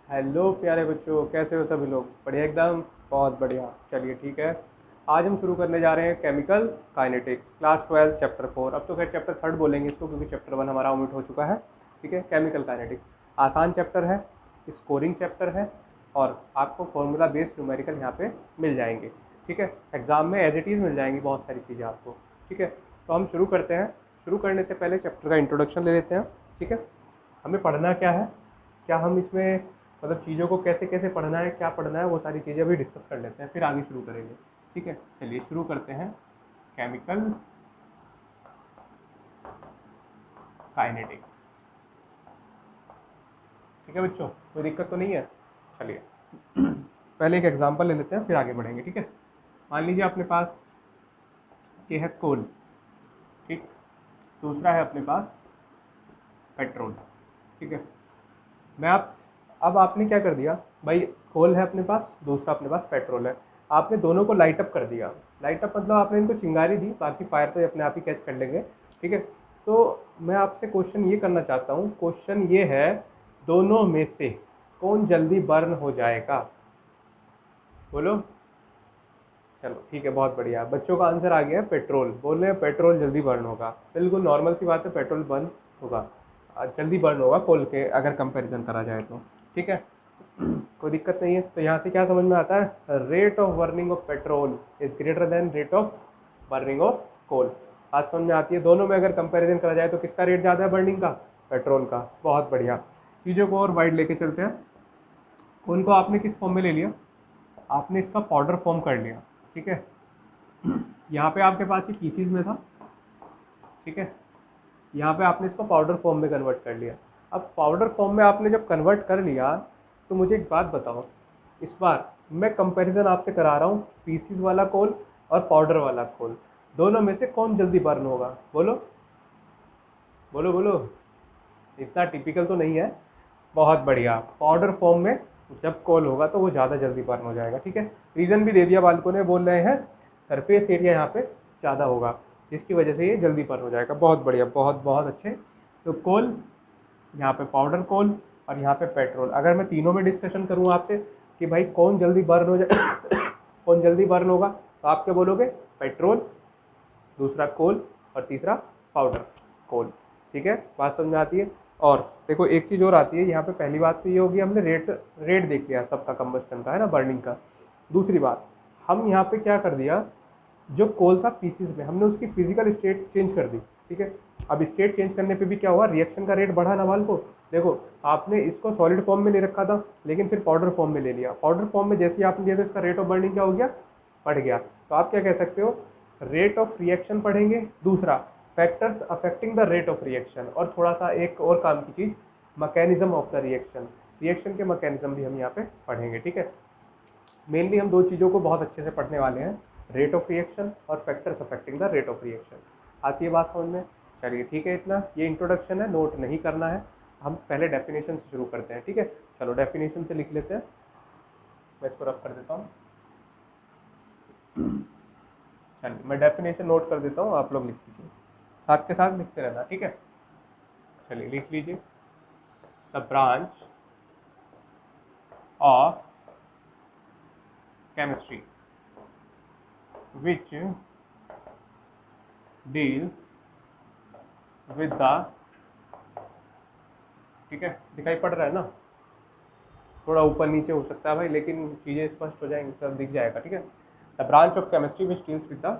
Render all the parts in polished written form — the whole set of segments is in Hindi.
हेलो प्यारे बच्चों, कैसे हो सभी लोग? बढ़िया एकदम, बहुत बढ़िया। चलिए ठीक है, आज हम शुरू करने जा रहे हैं केमिकल काइनेटिक्स, क्लास 12 चैप्टर 4। अब तो खैर चैप्टर 3 बोलेंगे इसको, क्योंकि चैप्टर 1 हमारा ओमिट हो चुका है। ठीक है, केमिकल काइनेटिक्स आसान चैप्टर है, स्कोरिंग चैप्टर है, और आपको फॉर्मूला बेस्ड न्यूमेरिकल यहाँ पे मिल जाएंगे। ठीक है, एग्जाम में एज इट इज़ मिल जाएंगी बहुत सारी चीज़ें आपको। ठीक है, तो हम शुरू करते हैं। शुरू करने से पहले चैप्टर का इंट्रोडक्शन ले लेते हैं। ठीक है, हमें पढ़ना क्या है, क्या हम इसमें मतलब चीज़ों को कैसे कैसे पढ़ना है, क्या पढ़ना है, वो सारी चीज़ें अभी डिस्कस कर लेते हैं, फिर आगे शुरू करेंगे। ठीक है, चलिए शुरू करते हैं। Chemical kinetics. ठीक है बच्चों, कोई दिक्कत तो नहीं है? चलिए पहले एक एग्जांपल ले लेते हैं, फिर आगे बढ़ेंगे। ठीक है, मान लीजिए अपने पास ये है कोल। ठीक, दूसरा है अपने पास पेट्रोल। ठीक है, मैं आप अब आपने क्या कर दिया भाई, कोल है अपने पास, दूसरा अपने पास पेट्रोल है। आपने दोनों को लाइट अप कर दिया। लाइट अप मतलब आपने इनको चिंगारी दी, बाकी फायर तो ये अपने आप ही कैच कर लेंगे। ठीक है, तो मैं आपसे क्वेश्चन ये करना चाहता हूँ, क्वेश्चन ये है, दोनों में से कौन जल्दी बर्न हो जाएगा? बोलो। चलो ठीक है, बहुत बढ़िया, बच्चों का आंसर आ गया है पेट्रोल। बोल रहे हैं पेट्रोल जल्दी बर्न होगा, बिल्कुल नॉर्मल सी बात है, पेट्रोल बर्न होगा, जल्दी बर्न होगा कोल के अगर कंपैरिजन करा जाए तो। ठीक है, कोई दिक्कत नहीं है। तो यहाँ से क्या समझ में आता है, rate of burning of petrol is greater than rate of burning of coal. बात समझ में आती है, दोनों में अगर कंपैरिजन करा जाए तो किसका रेट ज़्यादा है बर्निंग का? पेट्रोल का। बहुत बढ़िया, चीज़ों को और वाइड लेके चलते हैं। कोल को आपने किस फॉर्म में ले लिया? आपने इसका पाउडर फॉर्म कर लिया। ठीक है, यहाँ पे आपके पास ये पीसीज में था। ठीक है, यहाँ पे आपने इसको पाउडर फॉर्म में कन्वर्ट कर लिया। अब पाउडर फॉर्म में आपने जब कन्वर्ट कर लिया, तो मुझे एक बात बताओ, इस बार मैं कंपैरिजन आपसे करा रहा हूँ पीसीज वाला कोल और पाउडर वाला कोल, दोनों में से कौन जल्दी बर्न होगा? बोलो बोलो बोलो। इतना टिपिकल तो नहीं है। बहुत बढ़िया, पाउडर फॉर्म में जब कोल होगा तो वो ज़्यादा जल्दी बर्न हो जाएगा। ठीक है, रीज़न भी दे दिया बालकों ने, बोल रहे हैं सरफेस एरिया यहाँ पे ज़्यादा होगा, जिसकी वजह से ये जल्दी बर्न हो जाएगा। बहुत बढ़िया, बहुत बहुत अच्छे। तो कोल, यहाँ पे पाउडर कोल, और यहाँ पे पेट्रोल। अगर मैं तीनों में डिस्कशन करूँ आपसे कि भाई कौन जल्दी बर्न हो जाए कौन जल्दी बर्न होगा, तो आप क्या बोलोगे? पेट्रोल, दूसरा कोल, और तीसरा पाउडर कोल। ठीक है, बात समझ में आती है। और देखो एक चीज़ और आती है यहाँ पे, पहली बात तो ये होगी, हमने रेट रेट देख लिया सबका कंबस्टन का, है ना, बर्निंग का। दूसरी बात, हम यहाँ पे क्या कर दिया, जो कोल था पीसीज में, हमने उसकी फिजिकल स्टेट चेंज कर दी। ठीक है, अब स्टेट चेंज करने पे भी क्या हुआ, रिएक्शन का रेट बढ़ा ना बाल को। देखो, आपने इसको सॉलिड फॉर्म में ले रखा था, लेकिन फिर पाउडर फॉर्म में ले लिया। पाउडर फॉर्म में जैसे ही आपने लिया तो इसका रेट ऑफ बर्निंग क्या हो गया? बढ़ गया। तो आप क्या कह सकते हो, रेट ऑफ रिएक्शन पढ़ेंगे। दूसरा, factors affecting the rate of reaction, और थोड़ा सा एक और काम की चीज़, mechanism of the reaction, reaction के मैकेनिज्म भी हम यहाँ पे पढ़ेंगे। ठीक है, मेनली हम दो चीज़ों को बहुत अच्छे से पढ़ने वाले हैं, रेट ऑफ रिएक्शन और factors affecting the rate of reaction. आती है बात समझ में? चलिए ठीक है, इतना ये इंट्रोडक्शन है, नोट नहीं करना है। हम पहले डेफिनेशन से शुरू करते हैं। ठीक है, चलो डेफिनेशन से लिख लेते हैं, मैं इसको रफ कर देता हूँ। चलिए मैं डेफिनेशन नोट कर देता हूँ, आप लोग लिख लीजिए, साथ के साथ लिखते रहना। ठीक है, चलिए लिख लीजिए। The branch of chemistry which deals with the, ठीक है, दिखाई पड़ रहा है ना? थोड़ा ऊपर नीचे हो सकता है भाई, लेकिन चीज़ें स्पष्ट हो जाएंगी, सब दिख जाएगा। ठीक है, the branch of chemistry which deals with the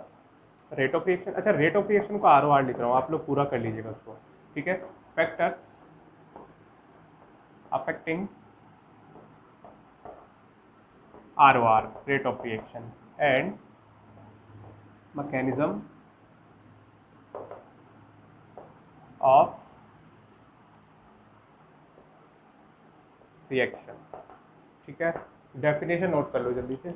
rate of reaction. अच्छा, रेट ऑफ रिएक्शन को आर ओ आर लिख रहा हूँ, आप लोग पूरा कर लीजिएगा उसको। ठीक है, factors affecting R O R, rate of reaction, and mechanism of reaction. ठीक है, डेफिनेशन नोट कर लो जल्दी से।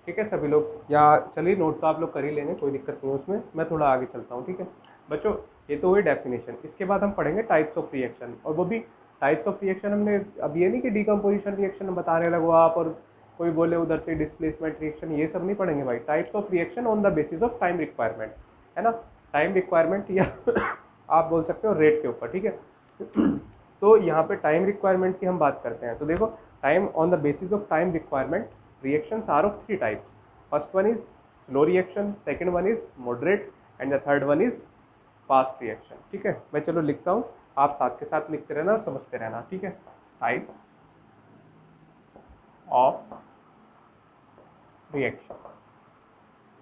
ठीक है सभी लोग, या चलिए नोट तो आप लोग कर ही लेंगे, कोई दिक्कत नहीं है उसमें, मैं थोड़ा आगे चलता हूँ। ठीक है बच्चों, ये तो हुई डेफिनेशन। इसके बाद हम पढ़ेंगे टाइप्स ऑफ रिएक्शन, और वो भी टाइप्स ऑफ रिएक्शन हमने, अब ये नहीं कि डीकम्पोजिशन रिएक्शन बताने लगो आप और कोई बोले उधर से डिस्प्लेसमेंट रिएक्शन, ये सब नहीं पढ़ेंगे भाई। Types of reaction on the basis of time requirement, है ना, टाइम रिक्वायरमेंट, या आप बोल सकते हो रेट के ऊपर। ठीक है तो यहाँ पे टाइम रिक्वायरमेंट की हम बात करते हैं। तो देखो, time on the basis of time requirement reactions are of 3 types. First one is slow reaction, second one is moderate and the third one is fast reaction. ठीक है, मैं चलो लिखता हूँ, आप साथ के साथ लिखते रहना और समझते रहना. ठीक है, टाइप्स ऑफ रिएक्शन.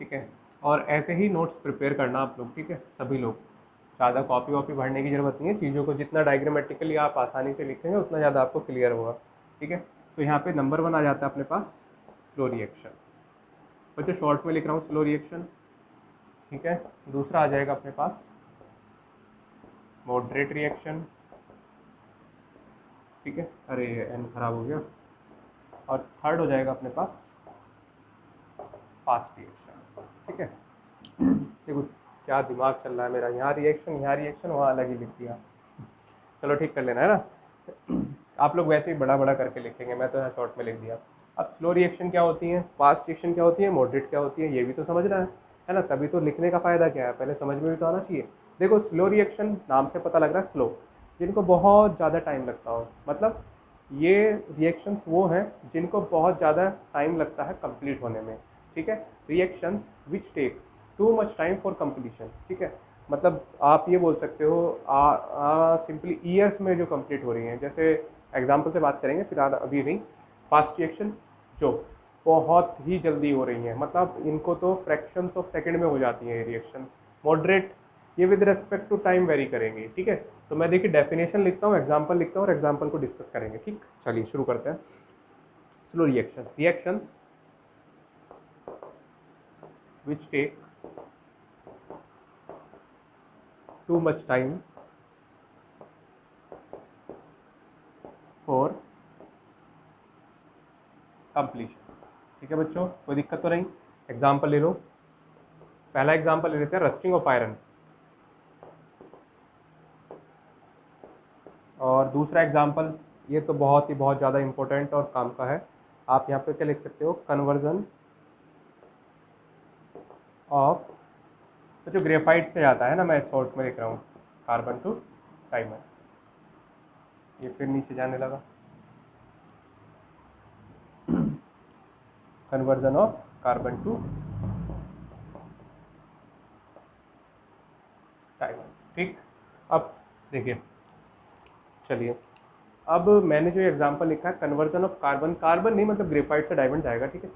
ठीक है, और ऐसे ही नोट्स प्रिपेयर करना आप लोग. ठीक है, सभी लोग, ज़्यादा कॉपी वॉपी भरने की ज़रूरत नहीं है. चीज़ों को जितना डायग्रामेटिकली आप आसानी से लिखेंगे उतना ज़्यादा आपको क्लियर होगा. ठीक है, तो यहाँ पे नंबर 1 आ जाता है अपने पास स्लो रिएक्शन. बच्चों शॉर्ट में लिख रहा हूँ स्लो रिएक्शन. ठीक है, दूसरा आ जाएगा अपने पास मॉडरेट रिएक्शन. ठीक है, अरे एन खराब हो गया. और थर्ड हो जाएगा अपने पास फास्ट रिएक्शन. ठीक है, देखो क्या दिमाग चल रहा है मेरा, यहाँ रिएक्शन वहाँ अलग ही लिख दिया. चलो ठीक कर लेना है ना. आप लोग वैसे ही बड़ा बड़ा करके लिखेंगे, मैं तो यहाँ शॉर्ट में लिख दिया. अब स्लो रिएक्शन क्या होती है, फास्ट रिएक्शन क्या होती है, मॉडरेट क्या होती है, ये भी तो समझना है ना. तभी तो लिखने का फ़ायदा क्या है, पहले समझ में भी तो आना चाहिए. देखो स्लो रिएक्शन नाम से पता लग रहा है स्लो, जिनको बहुत ज़्यादा टाइम लगता हो. मतलब ये रिएक्शंस वो हैं जिनको बहुत ज़्यादा टाइम लगता है कंप्लीट होने में. ठीक है, reactions which take too much time for completion. ठीक है, मतलब आप ये बोल सकते हो सिंपली ईयर्स में जो कंप्लीट हो रही हैं. जैसे एग्जांपल से बात करेंगे फिलहाल, अभी नहीं. फास्ट रिएक्शन जो बहुत ही जल्दी हो रही हैं, मतलब इनको तो फ्रैक्शंस ऑफ सेकंड में हो जाती हैं ये रिएक्शन. मॉडरेट ये with respect to time vary करेंगी. ठीक है, तो मैं देखिए डेफिनेशन लिखता हूँ, एग्जांपल लिखता हूँ और एग्जांपल को डिस्कस करेंगे. ठीक, चलिए शुरू करते हैं. Slow reaction, reactions which take too much time for completion. ठीक है बच्चों, कोई दिक्कत तो नहीं. एग्जाम्पल ले लो. पहला एग्जाम्पल ले लेते हैं रस्टिंग ऑफ आयरन. और दूसरा एग्जाम्पल, ये तो बहुत ज़्यादा इंपॉर्टेंट और काम का है. आप यहाँ पे क्या लिख सकते हो, कन्वर्जन ऑफ, तो जो ग्रेफाइट से आता है ना, मैं शॉर्ट में लिख रहा हूँ, कार्बन टू डायमंड. ये फिर नीचे जाने लगा. Conversion of carbon to diamond. ठीक, अब देखिए, चलिए अब मैंने जो एग्जांपल लिखा है कन्वर्जन ऑफ कार्बन नहीं, मतलब ग्रेफाइट से डायमंड जाएगा. ठीक है,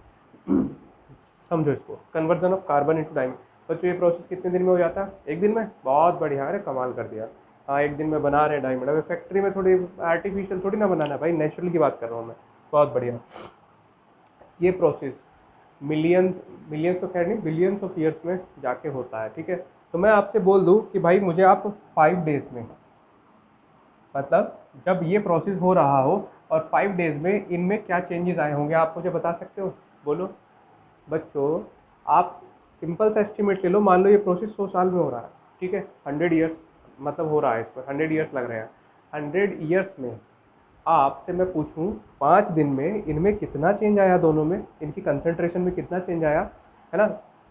समझो इसको, conversion of carbon into diamond. बच्चों ये प्रोसेस कितने दिन में हो जाता है, एक दिन में. बहुत बढ़िया, अरे कमाल कर दिया. हाँ, एक दिन में बना रहे हैं डायमंड. अब फैक्ट्री में थोड़ी आर्टिफिशियल थोड़ी ना बनाना भाई, नेचुरल की बात कर रहा हूँ मैं. बहुत बढ़िया. ये प्रोसेस मिलियंस तो खैर नहीं, बिलियंस ऑफ ईयर्स में जाके होता है. ठीक है, तो मैं आपसे बोल दूँ कि भाई मुझे आप 5 डेज़ में, मतलब जब ये प्रोसेस हो रहा हो और 5 डेज़ में इनमें क्या चेंजेस आए होंगे, आप मुझे बता सकते हो, बोलो. बच्चों आप सिंपल सा एस्टिमेट ले लो, मान लो ये प्रोसेस 100 साल में हो रहा है. ठीक है, 100 ईयर्स मतलब हो रहा है, इस पर 100 ईयर्स लग रहे हैं. 100 ईयर्स में आपसे मैं पूछूं 5 दिन में इनमें कितना चेंज आया, दोनों में इनकी कंसंट्रेशन में कितना चेंज आया, है ना.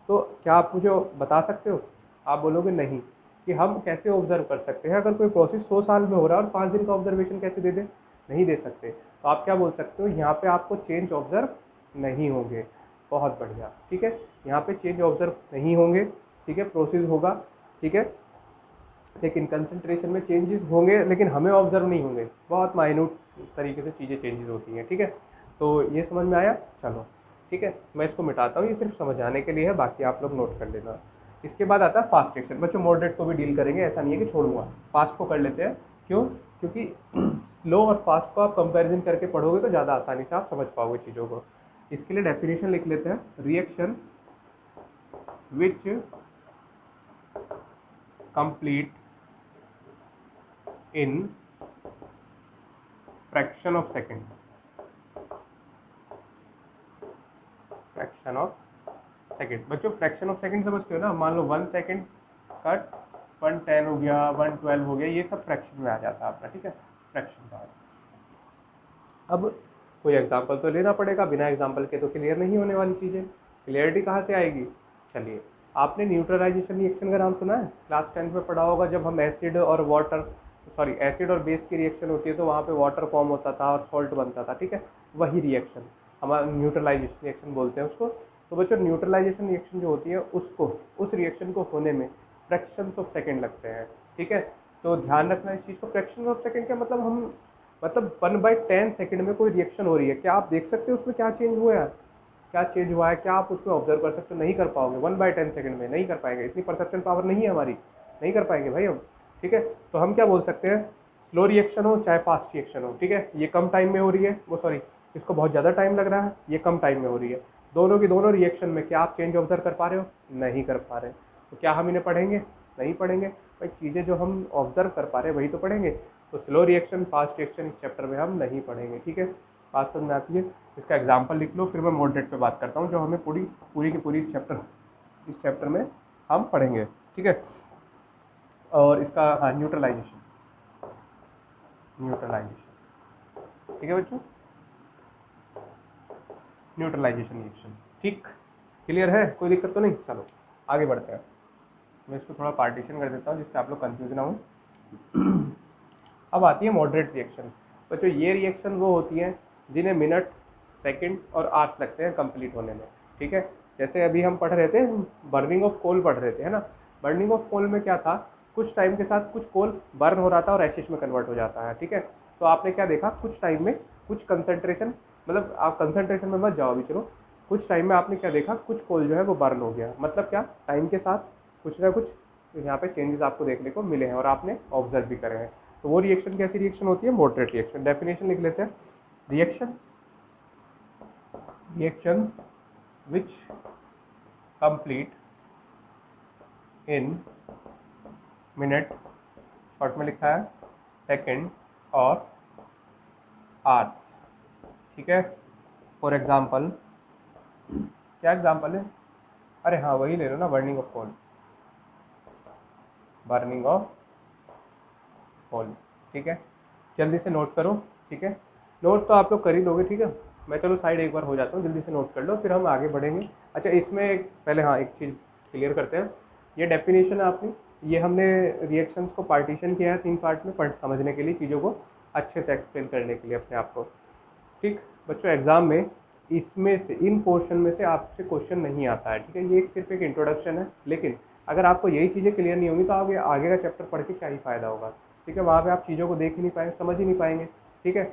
तो क्या आप मुझे बता सकते हो, आप बोलोगे नहीं, कि हम कैसे ऑब्जर्व कर सकते हैं अगर कोई प्रोसेस 100 साल में हो रहा है और 5 दिन का ऑब्जर्वेशन कैसे दे दे, नहीं दे सकते. तो आप क्या बोल सकते हो, यहाँ पे आपको चेंज ऑब्जर्व नहीं होंगे. बहुत बढ़िया. ठीक है, यहाँ पे चेंज ऑब्जर्व नहीं होंगे. ठीक है, प्रोसेस होगा. ठीक है, लेकिन कंसंट्रेशन में चेंजेस होंगे, लेकिन हमें ऑब्जर्व नहीं होंगे. बहुत माइन्यूट तरीके से चीज़ें चेंजेस होती हैं. ठीक है, तो ये समझ में आया. चलो ठीक है, मैं इसको मिटाता हूँ, ये सिर्फ समझाने के लिए है, बाकी आप लोग नोट कर लेना. इसके बाद आता है फास्ट रिएक्शन. बच्चों मॉडरेट को भी डील करेंगे, ऐसा नहीं है कि छोड़ूंगा. फास्ट को कर लेते हैं. क्यों, क्योंकि स्लो और फास्ट को आप कंपेरिजन करके पढ़ोगे तो ज़्यादा आसानी से आप समझ पाओगे चीज़ों को. इसके लिए डेफिनेशन लिख लेते हैं. Reaction which complete in fraction of second. Fraction of second. बच्चों फ्रैक्शन ऑफ सेकेंड समझते हो ना, मान लो 1 सेकेंड कट 110 हो गया, 112 हो गया, ये सब फ्रैक्शन में आ जाता है अपना. ठीक है, फ्रैक्शन का. अब कोई एग्जांपल तो लेना पड़ेगा, बिना एग्जांपल के तो क्लियर नहीं होने वाली चीज़ें. क्लियरिटी कहाँ से आएगी. चलिए, आपने न्यूट्रलाइजेशन रिएक्शन का नाम सुना है, क्लास 10 में पढ़ा होगा, जब हम एसिड और वाटर सॉरी एसिड और बेस की रिएक्शन होती है तो वहाँ पे वाटर फॉर्म होता था और सॉल्ट बनता था, ठीक है, वही रिएक्शन हमारा न्यूट्रलाइजेशन रिएक्शन बोलते हैं उसको। तो बच्चों न्यूट्रलाइजेशन रिएक्शन जो होती है उसको, उस रिएक्शन को होने में फ्रैक्शंस ऑफ सेकेंड लगते हैं, ठीक है। तो ध्यान रखना इस चीज़ को, फ्रैक्शन ऑफ सेकेंड का मतलब हम, मतलब 1/10 सेकेंड में कोई रिएक्शन हो रही है, क्या आप देख सकते हो उसमें क्या चेंज हुआ है, क्या चेंज हुआ है, क्या आप उसमें ऑब्जर्व कर सकते हो, नहीं कर पाओगे 1/10 सेकेंड में, नहीं कर पाएंगे, इतनी परसेप्शन पावर नहीं है हमारी, नहीं कर पाएंगे भाई हम, ठीक है। तो हम क्या बोल सकते हैं, स्लो रिएक्शन हो चाहे फास्ट रिएक्शन हो, ठीक है, ये कम टाइम में हो रही है, वो सॉरी इसको बहुत ज़्यादा टाइम लग रहा है, ये कम टाइम में हो रही है, दोनों की दोनों रिएक्शन में क्या आप चेंज ऑब्जर्व कर पा रहे हो, नहीं कर पा रहे, तो क्या हम इन्हें पढ़ेंगे, नहीं पढ़ेंगे भाई, चीज़ें जो हम ऑब्जर्व कर पा रहे हैं वही तो पढ़ेंगे। तो स्लो रिएक्शन फास्ट रिएक्शन इस चैप्टर में हम नहीं पढ़ेंगे, ठीक है, बात समझ में आती है। इसका एग्जाम्पल लिख लो, फिर मैं मॉडरेट पे बात करता हूँ जो हमें पूरी पूरी की पूरी इस चैप्टर में हम पढ़ेंगे, ठीक है। और इसका हाँ न्यूट्रलाइजेशन, ठीक है बच्चों, न्यूट्रलाइजेशन रिएक्शन, ठीक, क्लियर है, कोई दिक्कत तो नहीं, चलो आगे बढ़ते हैं। मैं इसको थोड़ा पार्टीशन कर देता हूँ जिससे आप लोग कंफ्यूज ना हो। अब आती है मॉडरेट रिएक्शन। बच्चों ये रिएक्शन वो होती हैं जिन्हें मिनट, सेकंड और आवर्स लगते हैं कंप्लीट होने में, ठीक है। जैसे अभी हम पढ़ रहे थे, बर्निंग ऑफ कोल पढ़ रहे थे, है ना। बर्निंग ऑफ कोल में क्या था, कुछ टाइम के साथ कुछ कोल बर्न हो रहा था और एशिश में कन्वर्ट हो जाता है, ठीक है। तो आपने क्या देखा, कुछ टाइम में कुछ कंसनट्रेशन, मतलब आप कंसनट्रेशन में मत जाओ अभी, चलो कुछ टाइम में आपने क्या देखा, कुछ कोल जो है वो बर्न हो गया, मतलब क्या, टाइम के साथ कुछ ना कुछ यहाँ पे चेंजेस आपको देखने को मिले हैं और आपने ऑब्जर्व भी करे हैं। तो वो रिएक्शन कैसी रिएक्शन होती है, मॉडरेट रिएक्शन। डेफिनेशन लिख लेते हैं, reactions which complete in minute, short में लिखा है सेकंड और आवर्स, ठीक है। फॉर एग्जाम्पल, क्या एग्जाम्पल है, अरे हाँ वही ले लो ना, burning of coal, burning of coal, ठीक है। जल्दी से नोट करो, ठीक है, नोट तो आप लोग कर ही लोगे, ठीक है। मैं चलो साइड एक बार हो जाता हूँ, जल्दी से नोट कर लो फिर हम आगे बढ़ेंगे। अच्छा इसमें पहले हाँ एक चीज़ क्लियर करते हैं, ये डेफिनेशन आपने, ये हमने रिएक्शंस को पार्टीशन किया है 3 पार्ट में, पढ़ समझने के लिए, चीज़ों को अच्छे से एक्सप्लेन करने के लिए अपने आप को, ठीक। बच्चों एग्जाम में इसमें से, इन पोर्शन में से आपसे क्वेश्चन नहीं आता है, ठीक है, ये एक सिर्फ एक इंट्रोडक्शन है, लेकिन अगर आपको यही चीज़ें क्लियर नहीं होंगी तो आगे आगे का चैप्टर पढ़ के क्या ही फ़ायदा होगा, ठीक है। वहाँ पे आप चीज़ों को देख ही नहीं पाएंगे, समझ ही नहीं पाएंगे, ठीक है।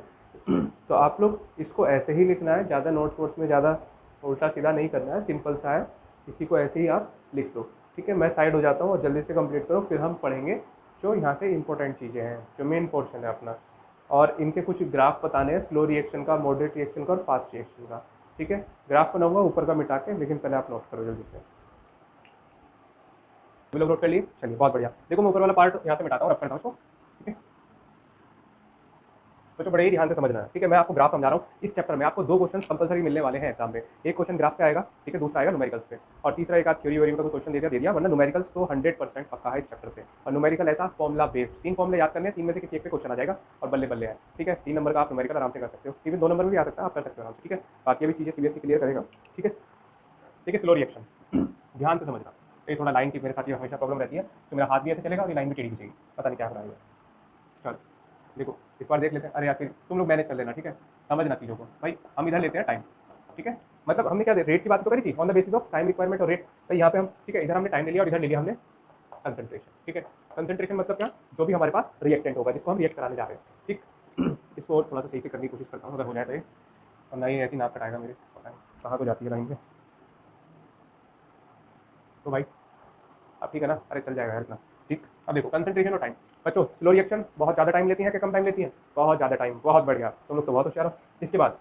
तो आप लोग इसको ऐसे ही लिखना है, ज़्यादा नोट्स वोट्स में ज़्यादा उल्टा सीधा नहीं करना है, सिंपल सा है, इसी को ऐसे ही आप लिख लो, ठीक है। मैं साइड हो जाता हूँ और जल्दी से कंप्लीट करो, फिर हम पढ़ेंगे जो यहाँ से इंपॉर्टेंट चीज़ें हैं, जो मेन पोर्शन है अपना, और इनके कुछ ग्राफ बताने हैं, स्लो रिएक्शन का, मॉडरेट रिएक्शन का और फास्ट रिएक्शन का, ठीक है। ग्राफ बनाऊंगा ऊपर का मिटा के, लेकिन पहले आप नोट करो जल्दी से। भी लोग नोट कर लिए, चलिए बहुत बढ़िया। देखो मैं ऊपर वाला पार्ट यहाँ से मिटाता हूँ, रब करता हूँ इसको, ठीक है। बच्चों बड़े ही ध्यान से समझना है, ठीक है। मैं आपको ग्राफ समझा रहा हूँ, इस चैप्टर में आपको 2 क्वेश्चन कंपलसरी मिलने वाले हैं एग्जाम में। एक क्वेश्चन ग्राफ पे आएगा, ठीक है, दूसरा आएगा न्यूमेरिकल्स पे, और तीसरा एक आध थ्योरी वोरी का कोई क्वेश्चन दे दिया, वरना न्यूमेरिकल्स तो 100% पक्का है इस चैप्टर से। और न्यूमेरिकल ऐसा फॉर्मुला बेस्ड, 3 फॉर्मुले याद करने हैं, 3 में से किसी एक पे क्वेश्चन आ जाएगा और बल्ले बल्ले है, ठीक है। 3 नंबर का आप न्यूमेरिकल आराम से कर सकते हो, इवन 2 नंबर में भी आ सकता है, आप कर सकते हो आराम से, ठीक है। बाकी अभी चीज़ें सीबीएसई क्लियर करेगा, ठीक है। देखिए स्लो रिएक्शन ध्यान से समझना, ये थोड़ा लाइन की मेरे साथ ये हमेशा प्रॉब्लम रहती है, तो मेरा हाथ भी ऐसे चलेगा और ये लाइन भी टेढ़ी खींचेगी, पता नहीं क्या हो रहा है। चलो देखो इस बार देख लेते हैं, अरे यार फिर तुम लोग मैनेज कर लेना, ठीक है, समझना चीज़ों को। भाई हम इधर लेते हैं टाइम, ठीक है, मतलब हमने क्या रेट की बात तो करी थी, on the basis of time requirement और रेट, तो यहाँ पे हम, ठीक है, इधर हमने टाइम ले लिया और इधर ले लिया हमने कंसंट्रेशन, ठीक है। कंसंट्रेशन मतलब क्या, जो भी हमारे पास रिएक्टेंट होगा जिसको हम रिएक्ट कराने जा रहे हैं, ठीक। इसको और थोड़ा सा सही से करने की कोशिश करता हूँ, अगर हो जाए तो ये, और नहीं ऐसी नाप कटाएगा मेरे, पता नहीं कहाँ को जाती है लाइन पे, तो भाई अब ठीक है ना, अरे चल जाएगा यार इतना, ठीक। अब देखो कंसंट्रेशन और टाइम, बच्चों स्लो रिएक्शन बहुत ज़्यादा टाइम लेती है कि कम टाइम लेती है, बहुत ज़्यादा टाइम, बहुत बढ़िया, तुम लोग तो बहुत होशियार हो। इसके बाद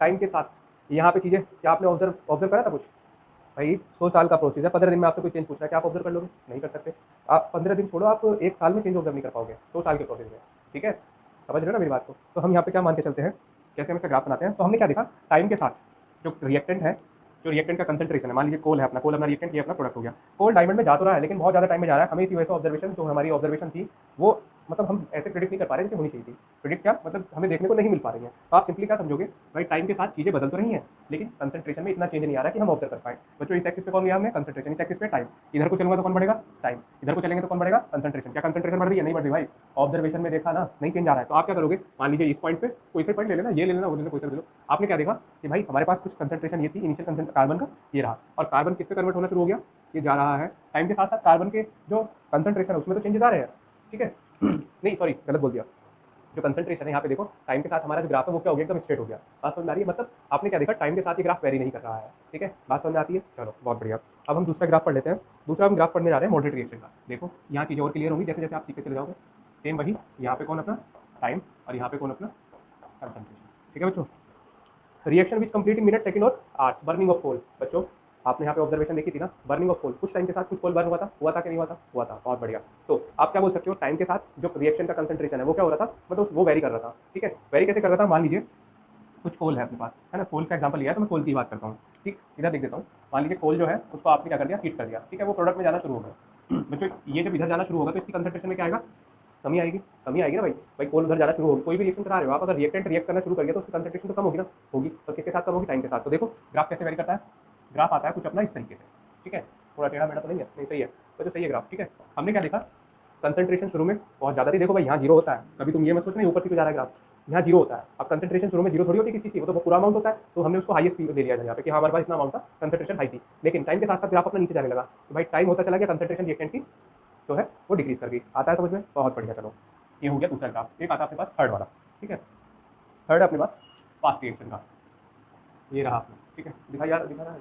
टाइम के साथ यहाँ पे चीज़ें क्या आपने ऑब्जर्व ऑब्जर्व करा था कुछ, भाई 100 साल का प्रोसेस है, 15 दिन में आपसे कोई चेंज पूछ रहा है, क्या आप ऑब्जर्व कर लोगे, नहीं कर सकते। आप 15 दिन छोड़ो, आप 1 साल में चेंज ऑब्जर्व नहीं कर पाओगे 100 साल के प्रोसेस में, ठीक है, समझ रहे हो ना मेरी बात को। तो हम यहाँ पे क्या मान के चलते हैं, कैसे हम इसका ग्राफ बनाते हैं, तो हमने क्या देखा, टाइम के साथ जो रिएक्टेंट है, जो रिएक्टेंट का कंसंट्रेशन है, मान लीजिए कोल है अपना, कोल अपना रिएक्टेंट, ये अपना प्रोडक्ट हो गया, कोल डायमंड में जा तो रहा है लेकिन बहुत ज़्यादा टाइम में जा रहा है, हमें इसी वजह से ऑब्जर्वेशन, जो हमारी ऑब्जर्वेशन थी वो मतलब हम ऐसे प्रिडिक्ट नहीं कर पा रहे जैसे होनी चाहिए थी। प्रिडिक्ट क्या मतलब हमें देखने को नहीं मिल पा रही है। तो आप सिंपली क्या समझोगे भाई टाइम के साथ चीज़ें बदल तो रही हैं लेकिन कंसंट्रेशन में इतना चेंज नहीं आ रहा कि हम ऑब्जर्व कर पाए। बच्चों इस एक्सिस पे कौन गया हमने कंसंट्रेशन, इस एक्सिस पे टाइम। इधर को चलूंगा तो कौन बढ़ेगा टाइम, इधर को चलेंगे तो कौन बढ़ेगा कंसंट्रेशन। क्या कंसंट्रेशन बढ़ रही है? नहीं बढ़ रही भाई। ऑब्जर्वेशन में देखा ना नहीं चेंज आ रहा है। तो आप क्या करोगे मान लीजिए इस पॉइंट पे कोई से पॉइंट ले लेना, ये ले लेना, वो ले लेना, कोई से ले लो। आपने क्या देखा कि भाई हमारे पास कुछ कंसंट्रेशन ये थी इनिशियल कार्बन का, ये रहा और कार्बन किस पे कन्वर्ट होना शुरू हो गया, ये जा रहा है। टाइम के साथ साथ कार्बन के जो कंसंट्रेशन है उसमें तो चेंजेस आ रहे हैं, ठीक है। नहीं सॉरी गलत बोल दिया। जो कंसंट्रेशन है यहाँ पे देखो टाइम के साथ हमारा जो ग्राफ है वो क्या हो गया एकदम स्ट्रेट हो गया। बात समझ में आ रही है? मतलब आपने क्या देखा टाइम के साथ ये ग्राफ वेरी नहीं कर रहा है, ठीक है। बात समझ में आती है? चलो बहुत बढ़िया। अब हम दूसरा ग्राफ पढ़ लेते हैं। दूसरा हम ग्राफ पढ़ने जा रहे हैं मॉडरेट रिएक्शन का। देखो यहाँ चीज़ें और क्लियर होंगी जैसे जैसे आप सीखते चले जाओगे। सेम वही यहाँ पे कौन अपना टाइम और यहाँ पे कौन अपना कंसंट्रेशन, ठीक है बच्चों। Reaction which complete in minute second और आवर्स, बर्निंग ऑफ कोल। बच्चों आपने यहाँ पे ऑब्जर्वेशन देखी थी ना, बर्निंग ऑफ कोल, कुछ टाइम के साथ कुछ कोल बर्न हुआ था कि नहीं हुआ था? हुआ था, बहुत बढ़िया। तो आप क्या बोल सकते हो टाइम के साथ जो रिएक्शन का कंसंट्रेशन है वो क्या हो रहा था, मतलब वो वेरी कर रहा था, ठीक है। वेरी कैसे कर रहा था? मान लीजिए कुछ कोल है अपने पास, है ना, कोल का एग्जांपल लिया है तो मैं कोल की बात करता हूँ, ठीक। इधर देख देता हूँ। मान लीजिए कोल जो है उसको आपने क्या कर दिया, हीट कर दिया, ठीक है। वो प्रोडक्ट में जाना शुरू हो गया। बच्चों ये जब इधर जाना शुरू होगा तो इसकी कंसंट्रेशन में क्या आएगा, कमी आएगी। कमी आएगी ना भाई। भाई कोल उधर जाना शुरू होगी, कोई भी रिएक्शन करा रहे हो आप, अगर रिएक्टेंट रिएक्ट करना शुरू कर दिया तो उसकी कंसंट्रेशन तो कम होगी ना, होगी। तो किसके साथ कम होगी? टाइम के साथ। तो देखो ग्राफ कैसे वेरी करता है, ग्राफ आता है कुछ अपना इस तरीके से, ठीक है। थोड़ा टेढ़ा मेढ़ा तो नहीं है, नहीं सही है तो सही है ग्राफ, ठीक है। हमने क्या देखा कंसंट्रेशन शुरू में बहुत ज़्यादा थी। देखो भाई यहाँ जीरो होता है, कभी तुम ये मत सोचना ऊपर से क्यों जा रहा है ग्राफ, यहाँ जीरो होता है। अब कंसंट्रेशन शुरू में जीरो थोड़ी होती है किसी चीज़ की, वो तो पूरा अमाउंट होता है। तो हमने उसको हाईएस्ट ले लिया यहाँ पे कि हाँ हमारे पास इतना अमाउंट था, कंसंट्रेशन हाई थी। लेकिन टाइम के साथ साथ ग्राफ अपना नीचे जाने लगा। तो भाई टाइम होता चला गया, कंसंट्रेशन रिएक्टेंट की जो है वो डिक्रीज कर गई। आता है समझ में? बहुत बढ़िया। चलो ये हो गया दूसरा ग्राफ। एक आता है अपने पास थर्ड वाला, ठीक है। थर्ड अपने पास फास्ट रिएक्शन का, ये रहा अपना, ठीक है। दिखा यार, दिखा रहा है,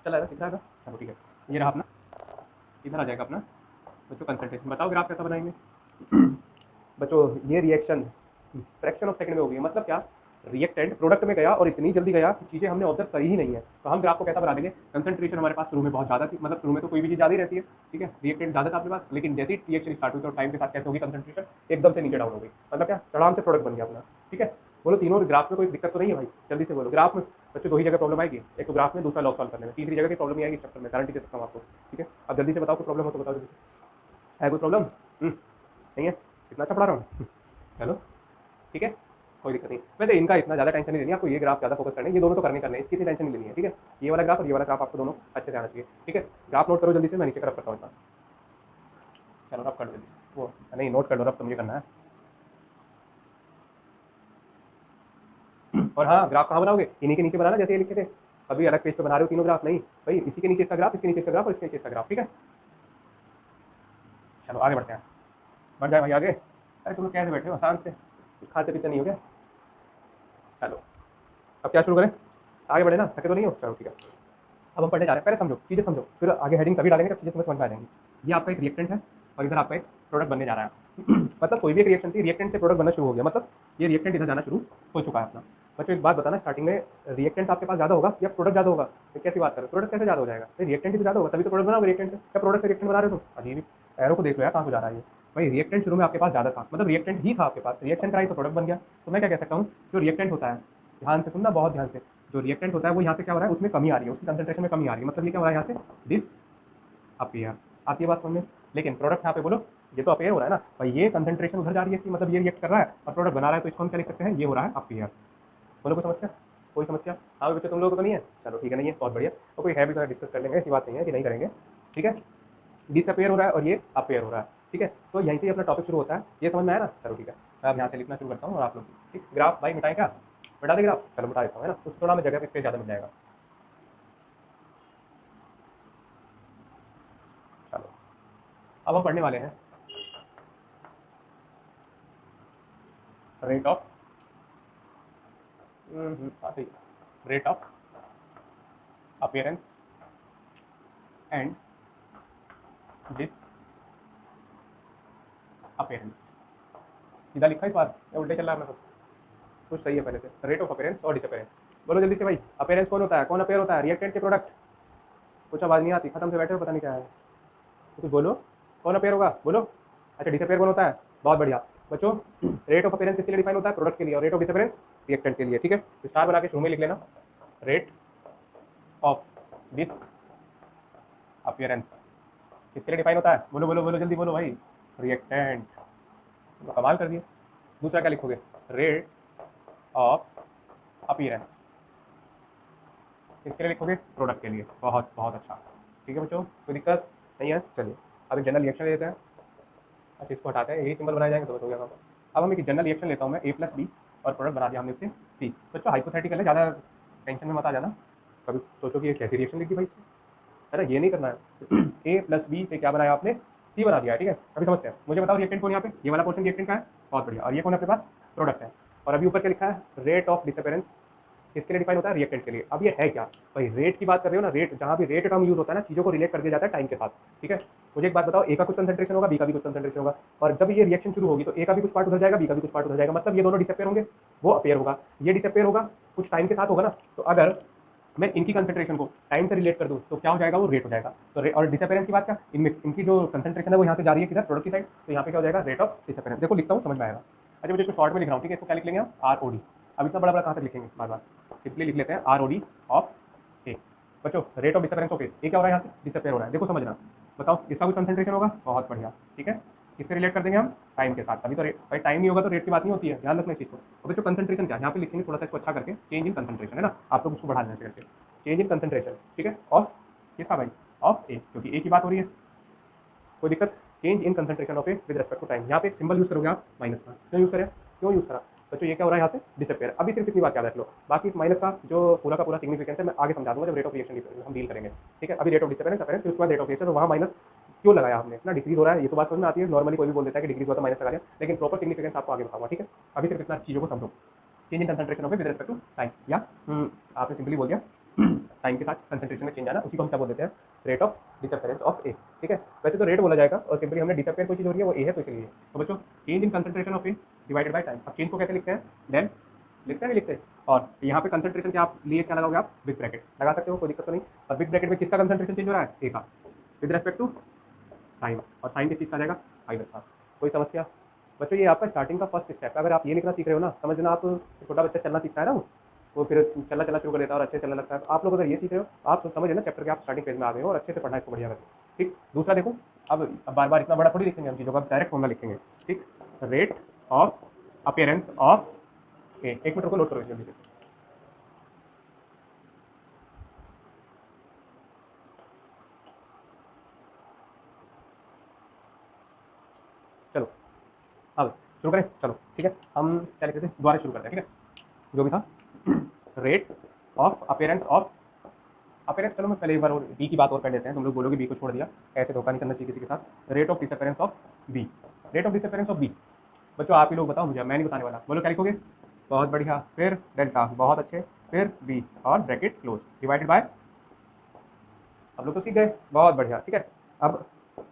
चला दिख रहा है? चलो ठीक है, ये रहा अपना। इधर आ जाएगा अपना बच्चों कंसंट्रेशन। बताओ ग्राफ कैसा बनाएंगे? बच्चों ये रिएक्शन फ्रैक्शन ऑफ सेकंड में हो गई, मतलब क्या, रिएक्टेंट प्रोडक्ट में गया और इतनी जल्दी गया कि चीज़ें हमने ऑब्जर्व करी ही नहीं है। तो हम ग्राफ को कैसा बना देंगे, कंसंट्रेशन हमारे पास शुरू में बहुत ज़्यादा थी, मतलब शुरू में तो कोई भी चीज़ ज़्यादा ही रहती है, ठीक है। रिएक्टेंट ज़्यादा था अपने पास, लेकिन जैसे ही रिएक्शन स्टार्ट हुई तो टाइम के साथ कैसे होगी कंसंट्रेशन, एकदम से नीचे डाउन हो गई। मतलब क्या, तड़ाम से प्रोडक्ट बन गया अपना, ठीक है। बोलो तीनों ग्राफ में कोई दिक्कत तो नहीं है भाई? जल्दी से बोलो। ग्राफ में बच्चों दो ही जगह प्रॉब्लम आएगी, एक तो ग्राफ में, दूसरा लॉग सॉल्व करने में। तीसरी जगह की प्रॉब्लम नहीं आएगी स्ट्रक्चर में, गारंटी दे सकता हूँ आपको, ठीक है। अब जल्दी से बताओ कोई प्रॉब्लम हो तो बताओ जल्दी से। है कोई प्रॉब्लम? नहीं है? इतना अच्छा पढ़ा रहा हूँ। चलो ठीक है, कोई दिक्कत नहीं। वैसे इनका इतना ज़्यादा टेंशन नहीं लेनी आपको, ये ग्राफ ज़्यादा फोकस करने, ये दोनों तो करने इसकी इतनी टेंशन नहीं लेनी है, ठीक है। ये वाला ग्राफ और ये वाला ग्राफ आपको दोनों अच्छे से आना चाहिए, ठीक है। ग्राफ नोट करो जल्दी से, मैं नीचे रब करता हूँ इतना। चलो रब कर जल्दी, वो नहीं नोट कर लो, रब तो मुझे करना है। और हाँ ग्राफ कहाँ बनाओगे, इन्हीं के नीचे बनाना जैसे ये लिखे थे। अभी अलग पेज पे बना रहे हो तीनों ग्राफ, नहीं भाई इसी के नीचे इसका ग्राफ, इसके नीचे इसका ग्राफ और इसके नीचे इसका ग्राफ, ठीक है। चलो आगे बढ़ते हैं, बढ़ जाए भाई आगे। अरे तुम लोग कैसे बैठे हो आसान से, कुछ खाते पीते नहीं हो गया? चलो अब क्या शुरू करें, आगे बढ़े ना, थके तो नहीं हो? चलो ठीक है। अब हम पढ़ने जा रहे हैं, पहले समझो चीज़ें समझो, फिर आगे हेडिंग तभी डालेंगे जब चीज़ें समझ में आ जाएंगी। ये आपका एक रिएक्टेंट है और इधर आपका एक प्रोडक्ट बनने जा रहा है। मतलब कोई भी एक रिएक्शन थी, रिएक्टेंट से प्रोडक्ट बनना शुरू हो गया, मतलब ये रिएक्टेंट इधर जाना शुरू हो चुका है अपना। बच्चों एक बात बताना, स्टार्टिंग में रिएक्टेंट आपके पास ज़्यादा होगा या प्रोडक्ट ज़्यादा होगा? तो कैसी बात करें, प्रोडक्ट कैसे ज़्यादा हो जाएगा? रिएक्टेंट ही तो ज़्यादा होगा तभी तो प्रोडक्ट बनाओगे रिएक्टेंट से, क्या प्रोडक्ट से रिएक्टेंट बना रहे हो तुम? अजीब एरो को देख लो यार कहाँ को जा रहा है ये। भाई रिएक्टेंट शुरू में आपके पास ज़्यादा था, मतलब रिएक्टेंट ही था आपके पास, रिएक्शन कराई तो प्रोडक्ट बन गया। तो मैं क्या कह सकता हूँ, जो रिएक्टेंट होता है, ध्यान से सुनना बहुत ध्यान से, जो रिएक्टेंट होता है वो यहाँ से क्या हो रहा है, उसमें कमी आ रही है, उसकी कंसंट्रेशन में कमी आ रही है, मतलब ये क्या हो रहा है यहाँ से डिस अपेयर। आती है बात समझ में? लेकिन प्रोडक्ट यहाँ पे बोलो, ये तो अपेयर हो रहा है ना भाई, ये कंसंट्रेशन उधर जा रही है इसकी, मतलब ये रिएक्ट कर रहा है और प्रोडक्ट बना रहा है, तो इसको हम क्या लिख सकते हैं, ये हो रहा है अपेयर। बोलो कोई समस्या? कोई समस्या? हाँ बच्चे तुम लोगों को तो नहीं है? चलो ठीक है, नहीं है बहुत बढ़िया। और कोई है भी तो डिस्कस कर लेंगे, ऐसी बात नहीं है कि नहीं करेंगे, ठीक है। डिसअपेयर हो रहा है और ये अपेयर हो रहा है, ठीक है। तो यहीं से अपना टॉपिक शुरू होता है, ये समझ में आया ना? चलो ठीक है, मैं अब यहाँ से लिखना शुरू करता हूँ और आप लोग ठीक। ग्राफ भाई मिटाएं क्या, मिटा दे ग्राफ? चलो मिटा देता हूँ, है ना, उससे थोड़ा मैं जगह पे स्पेस ज़्यादा मिल जाएगा। चलो अब हम पढ़ने वाले हैं rate of rate of appearance and disappearance. सीधा लिखा इस बार या उल्टे चल रहा है मैं? कुछ सही है पहले से। रेट ऑफ अपीयरेंस और डिसअपीयरेंस, बोलो जल्दी से भाई। अपीयरेंस कौन होता है, कौन अपेयर होता है? रिएक्टेंट के प्रोडक्ट। कुछ आवाज़ नहीं आती, खत्म से बैठे हो पता नहीं क्या है, तो कुछ बोलो। कौन अपेयर होगा बोलो? अच्छा डिसअपेयर कौन होता है? बहुत बढ़िया बच्चों, रेट ऑफ अपीयरेंस किसके लिए डिफाइन होता है? प्रोडक्ट के लिए, और रेट ऑफ डिसअपेरेंस रिएक्टेंट के लिए, ठीक है। तो स्टार बना के शुरू में लिख लेना, रेट ऑफ डिस अपीयरेंस किसके लिए डिफाइन होता है? बोलो बोलो बोलो जल्दी बोलो भाई। रिएक्टेंट, तो कमाल कर दिए। दूसरा क्या लिखोगे, रेट ऑफ अपीयरेंस, इसके लिए लिखोगे प्रोडक्ट के लिए। बहुत बहुत अच्छा, ठीक है बच्चों, कोई दिक्कत नहीं है। चलिए अब एक जनरल रिएक्शन ले लेते हैं। अच्छा इसको हटाते हैं, यही सिंबल बनाए जाएंगे तो हो गया काम। अब हम एक जनरल रिएक्शन लेता हूँ मैं, A+B और प्रोडक्ट बना दिया हमने उससे C। बच्चों हाइपोथेटिकल है, ज़्यादा टेंशन में मत आ जाना। कभी सोचो कि ये कैसी रिएक्शन लिख दी भाई, अरे ये नहीं करना है। A+B से क्या बनाया आपने, C बना दिया है, ठीक है। अभी समझते हैं। मुझे बताओ रिएक्टेंट कौन, यहाँ पे ये वाला पोर्शन रिएक्टेंट का है, बहुत बढ़िया। और ये कौन है अपने पास, प्रोडक्ट है। और अभी ऊपर क्या लिखा है, रेट ऑफ डिसअपेरेंस, किसके लिए डिफाइन होता है, रिएक्टेंट के लिए। अब ये है क्या भाई, रेट की बात कर रहे हो ना, रेट जहाँ भी रेट टर्म यूज होता है ना, चीज़ों को रिलेट कर दिया जाता है टाइम के साथ, ठीक है। मुझे एक बात बताओ, ए का कुछ कंसंट्रेशन होगा, बी का भी कुछ कंसंट्रेशन होगा, और जब ये रिएक्शन शुरू होगी तो ए का भी कुछ पार्ट उधर जाएगा, बी का भी कुछ पार्ट उधर जाएगा, मतलब ये दोनों डिसअपेयर होंगे, वो अपेयर होगा, ये डिसअपेयर होगा, कुछ टाइम के साथ होगा ना। तो अगर मैं इनकी कंसंट्रेशन को टाइम से रिलेट कर दूं तो क्या हो जाएगा, वो रेट हो जाएगा। तो और डिसअपेरेंस की बात क्या, इनमें इनकी जो कंसंट्रेशन है वो यहाँ से जा रही है किधर, प्रोडक्ट की साइड, तो यहाँ पे क्या हो जाएगा, रेट ऑफ डिसअपेरेंस। देखो लिखता हूँ, समझ में आएगा। अच्छा मुझे इसको शॉर्ट में लिख रहा हूँ, ठीक है। इसको क्या लिख लेंगे हम, ROD। अब इतना बड़ा बड़ा कहाँ तक लिखेंगे बार बार, सिंपली लिख लेते हैं ROD ऑफ ए। बच्चों रेट ऑफ डिसअपेरेंस ऑफ ए, क्या हो रहा है, यहाँ से डिसअपेयर हो रहा है, देखो समझना। बताओ इसका कुछ कंसंट्रेशन होगा, बहुत बढ़िया, ठीक है। इससे रिलेट कर देंगे हम टाइम के साथ, अभी तो रेट भाई टाइम नहीं होगा तो रेट की बात नहीं होती है, ध्यान रखना इस चीज़ को। तो बच्चों कंसंट्रेशन क्या, यहाँ पे लिखेंगे थोड़ा सा इसको अच्छा करके, चेंज इन कंसंट्रेशन है ना, आप लोग उसको बढ़ा देना करके, चेंज इन कंसंट्रेशन, ठीक है, ऑफ किसका भाई, ऑफ ए, क्योंकि ए की बात हो रही है, कोई दिक्कत। Change in concentration of A with respect to time, यहाँ पे एक सिंबल यूज करोगे आप माइनस का, क्यों यूज करें, क्यों यूज करा बच्चों, ये क्या हो रहा है यहाँ से डिसअपेयर। अभी सिर्फ इतनी बात याद रख लो, बाकी इस माइनस का जो पूरा का पूरा सिग्निफिकेंस है मैं आगे समझा दूंगा जब रेट ऑफ रिएक्शन हम डील करेंगे, ठीक है। अभी रेट ऑफ डिसअपेरेंस अपेरेंस, फिर उसके बाद रेट ऑफ रिएक्शन, वहाँ माइनस क्यों लगाया हमने, इतना डिक्रीज हो रहा है, ये तो बात समझ में आती है, नॉर्मली कोई भी बोल देता है कि डिक्रीज हुआ तो माइनस लगा दिया, लेकिन प्रॉपर सिग्निफिकेंस आपको आगे बताऊंगा, ठीक है। अभी सिर्फ इतना चीज़ों को समझो, change in concentration of A with respect to time, या आपने सिंपली बोल दिया टाइम के साथ कंसंट्रेशन में चेंज आना, उसी को हम क्या बोल देते हैं, रेट ऑफ डिसअपेरेंस ऑफ ए, ठीक है। वैसे तो रेट बोला जाएगा और सिंपली हमने डिसअपेयर कोई चीज़ हो रही है वो ए है तो इसलिए। तो बच्चों change in concentration of A divided by time, अब चेंज को कैसे लिखते हैं, डेल लिखते हैं, नहीं लिखते। और यहाँ पे कंसंट्रेशन क्या आप लिए, क्या लगाओगे आप, बिग ब्रैकेट लगा सकते हो, कोई दिक्कत तो नहीं। और बिग ब्रैकेट में किसका कंसंट्रेशन चेंज हो रहा है, ए का, विद रेस्पेक्ट टू टाइम, और साइन किस चीज़ का जाएगा, माइनस का। कोई समस्या बच्चों, ये आपका स्टार्टिंग का फर्स्ट स्टेप है। अगर आप ये लिखना सीख रहे हो ना, समझना, आप छोटा बच्चा चलना सीखता है ना, वो फिर चलना चलना शुरू कर देता है और अच्छे चलने लगता है। तो आप लोग अगर ये सीख रहे हो, आप समझ ना चैप्टर के आप स्टार्टिंग पेज में आ गए हो और अच्छे से पढ़ना इसको बढ़िया करके, ठीक। दूसरा देखो, अब बार बार इतना बड़ा थोड़ी लिखेंगे हम चीज़ों का, डायरेक्ट फॉर्मूला लिखेंगे, ठीक। रेट ऑफ अपीयरेंस ऑफ ए, एक मिनट को नोट करो इस जल्दी से। चलो अब शुरू करें, चलो ठीक है। हम क्या लिखते थे, दोबारा शुरू करते हैं, ठीक है। जो भी था, rate of appearance of appearance, चलो मैं पहले एक बार और बी की बात और कर लेते हैं, तुम लोग बोलोगे बी को छोड़ दिया, ऐसे धोखा नहीं करना चाहिए किसी के साथ। Rate of disappearance of B, rate of disappearance of B. बच्चों आप ही लोग बताओ मुझे, मैं नहीं बताने वाला, बोलो क्या लिखोगे, बहुत बढ़िया, फिर डेल्टा, बहुत अच्छे, फिर बी और ब्रैकेट क्लोज, डिवाइडेड बाय, अब लोग तो सीख गए, बहुत बढ़िया, ठीक है। अब